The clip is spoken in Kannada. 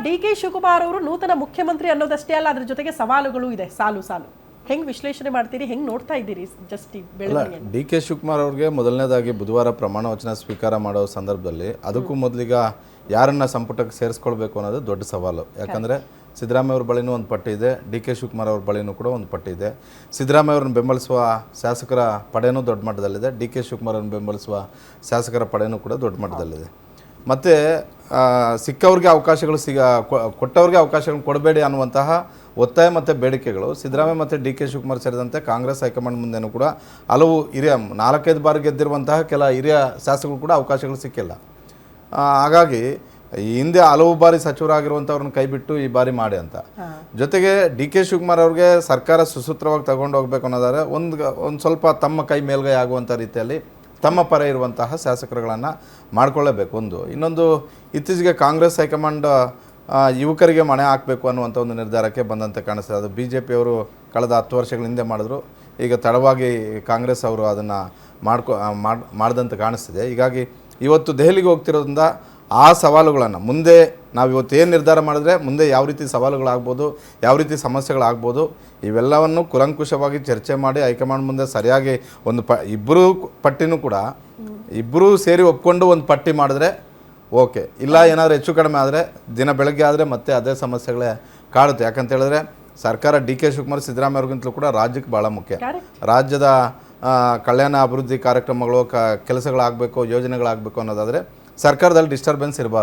ಡಿ ಕೆ ಶಿವಕುಮಾರ್ ಅವರು ನೂತನ ಮುಖ್ಯಮಂತ್ರಿ ಅನ್ನೋದಷ್ಟೇ ಅಲ್ಲ, ಅದ್ರ ಜೊತೆಗೆ ಸವಾಲುಗಳು ಇದೆ ಸಾಲು ಸಾಲು. ಹೆಂಗ್ ವಿಶ್ಲೇಷಣೆ ಮಾಡ್ತೀರಿ, ಹೆಂಗ್ ನೋಡ್ತಾ ಇದ್ದೀರಿ ಜಸ್ಟ್ ಬೆಳವಣಿಗೆ? ಡಿ ಕೆ ಶಿವಕುಮಾರ್ ಅವ್ರಿಗೆ ಮೊದಲನೇದಾಗಿ ಬುಧವಾರ ಪ್ರಮಾಣ ವಚನ ಸ್ವೀಕಾರ ಮಾಡೋ ಸಂದರ್ಭದಲ್ಲಿ ಅದಕ್ಕೂ ಮೊದಲಿಗ ಯಾರನ್ನ ಸಂಪುಟಕ್ಕೆ ಸೇರಿಸ್ಕೊಳ್ಬೇಕು ಅನ್ನೋದು ದೊಡ್ಡ ಸವಾಲು. ಯಾಕಂದರೆ ಸಿದ್ದರಾಮಯ್ಯ ಅವ್ರ ಬಳಿನೂ ಒಂದು ಪಟ್ಟಿ ಇದೆ, ಡಿ ಕೆ ಶಿವಕುಮಾರ್ ಅವ್ರ ಬಳಿನೂ ಕೂಡ ಒಂದು ಪಟ್ಟಿ ಇದೆ. ಸಿದ್ದರಾಮಯ್ಯ ಅವ್ರನ್ನ ಬೆಂಬಲಿಸುವ ಶಾಸಕರ ಪಡೆಯೂ ದೊಡ್ಡ ಮಟ್ಟದಲ್ಲಿದೆ, ಡಿ ಕೆ ಶಿವಕುಮಾರ್ ಅವ್ರನ್ನ ಬೆಂಬಲಿಸುವ ಶಾಸಕರ ಪಡೆಯೂ ಕೂಡ ದೊಡ್ಡ ಮಟ್ಟದಲ್ಲಿದೆ. ಮತ್ತು ಸಿಕ್ಕವ್ರಿಗೆ ಅವಕಾಶಗಳು ಕೊಟ್ಟವ್ರಿಗೆ ಅವಕಾಶಗಳನ್ನು ಕೊಡಬೇಡಿ ಅನ್ನುವಂತಹ ಒತ್ತಾಯ ಮತ್ತು ಬೇಡಿಕೆಗಳು ಸಿದ್ದರಾಮಯ್ಯ ಮತ್ತು ಡಿ ಕೆ ಶಿವಕುಮಾರ್ ಸೇರಿದಂತೆ ಕಾಂಗ್ರೆಸ್ ಹೈಕಮಾಂಡ್ ಮುಂದೆನೂ ಕೂಡ ಹಲವು ಹಿರಿಯ 4-5 ಬಾರಿ ಗೆದ್ದಿರುವಂತಹ ಕೆಲ ಹಿರಿಯ ಶಾಸಕರು ಕೂಡ ಅವಕಾಶಗಳು ಸಿಕ್ಕಿಲ್ಲ. ಹಾಗಾಗಿ ಹಿಂದೆ ಹಲವು ಬಾರಿ ಸಚಿವರಾಗಿರುವಂಥವ್ರನ್ನ ಕೈ ಬಿಟ್ಟು ಈ ಬಾರಿ ಮಾಡಿ ಅಂತ. ಜೊತೆಗೆ ಡಿ ಕೆ ಶಿವಕುಮಾರ್ ಅವ್ರಿಗೆ ಸರ್ಕಾರ ಸುಸೂತ್ರವಾಗಿ ತಗೊಂಡು ಹೋಗ್ಬೇಕು ಅನ್ನೋದಾದರೆ ಒಂದು ಸ್ವಲ್ಪ ತಮ್ಮ ಕೈ ಮೇಲ್ಗೈ ಆಗುವಂಥ ರೀತಿಯಲ್ಲಿ ತಮ್ಮ ಪರ ಇರುವಂತಹ ಶಾಸಕರುಗಳನ್ನು ಮಾಡಿಕೊಳ್ಳೇಬೇಕು. ಇನ್ನೊಂದು ಇತ್ತೀಚೆಗೆ ಕಾಂಗ್ರೆಸ್ ಹೈಕಮಾಂಡ್ ಯುವಕರಿಗೆ ಮಣೆ ಹಾಕಬೇಕು ಅನ್ನುವಂಥ ಒಂದು ನಿರ್ಧಾರಕ್ಕೆ ಬಂದಂತೆ ಕಾಣಿಸ್ತದೆ. ಅದು ಬಿ ಜೆ ಪಿಯವರು ಕಳೆದ 10 ವರ್ಷಗಳ ಹಿಂದೆ ಮಾಡಿದ್ರು, ಈಗ ತಡವಾಗಿ ಕಾಂಗ್ರೆಸ್ ಅವರು ಅದನ್ನು ಮಾಡಿದಂತೆ ಕಾಣಿಸ್ತಿದೆ. ಹೀಗಾಗಿ ಇವತ್ತು ದೆಹಲಿಗೆ ಹೋಗ್ತಿರೋದ್ರಿಂದ ಆ ಸವಾಲುಗಳನ್ನು ಮುಂದೆ ನಾವು ಇವತ್ತು ಏನು ನಿರ್ಧಾರ ಮಾಡಿದ್ರೆ ಮುಂದೆ ಯಾವ ರೀತಿ ಸವಾಲುಗಳಾಗ್ಬೋದು, ಯಾವ ರೀತಿ ಸಮಸ್ಯೆಗಳಾಗ್ಬೋದು, ಇವೆಲ್ಲವನ್ನು ಕುಲಂಕುಷವಾಗಿ ಚರ್ಚೆ ಮಾಡಿ ಹೈಕಮಾಂಡ್ ಮುಂದೆ ಸರಿಯಾಗಿ ಒಂದು ಇಬ್ಬರೂ ಪಟ್ಟಿನೂ ಕೂಡ ಇಬ್ಬರೂ ಸೇರಿ ಒಪ್ಕೊಂಡು ಒಂದು ಪಟ್ಟಿ ಮಾಡಿದ್ರೆ ಓಕೆ. ಇಲ್ಲ ಏನಾದರೂ ಹೆಚ್ಚು ಕಡಿಮೆ ಆದರೆ ದಿನ ಬೆಳಗ್ಗೆ ಆದರೆ ಮತ್ತೆ ಅದೇ ಸಮಸ್ಯೆಗಳೇ ಕಾಡುತ್ತೆ. ಯಾಕಂತ ಹೇಳಿದ್ರೆ ಸರ್ಕಾರ ಡಿ ಕೆ ಶಿವಕುಮಾರ್ ಸಿದ್ದರಾಮಯ್ಯ ಅವ್ರಿಗಿಂತಲೂ ಕೂಡ ರಾಜ್ಯಕ್ಕೆ ಭಾಳ ಮುಖ್ಯ. ರಾಜ್ಯದ ಕಲ್ಯಾಣ ಅಭಿವೃದ್ಧಿ ಕಾರ್ಯಕ್ರಮಗಳು ಕೆಲಸಗಳಾಗಬೇಕು, ಯೋಜನೆಗಳಾಗಬೇಕು ಅನ್ನೋದಾದರೆ ಸರ್ಕಾರದಲ್ಲಿ ಡಿಸ್ಟರ್ಬೆನ್ಸ್ ಇರಬಾರ್ದು.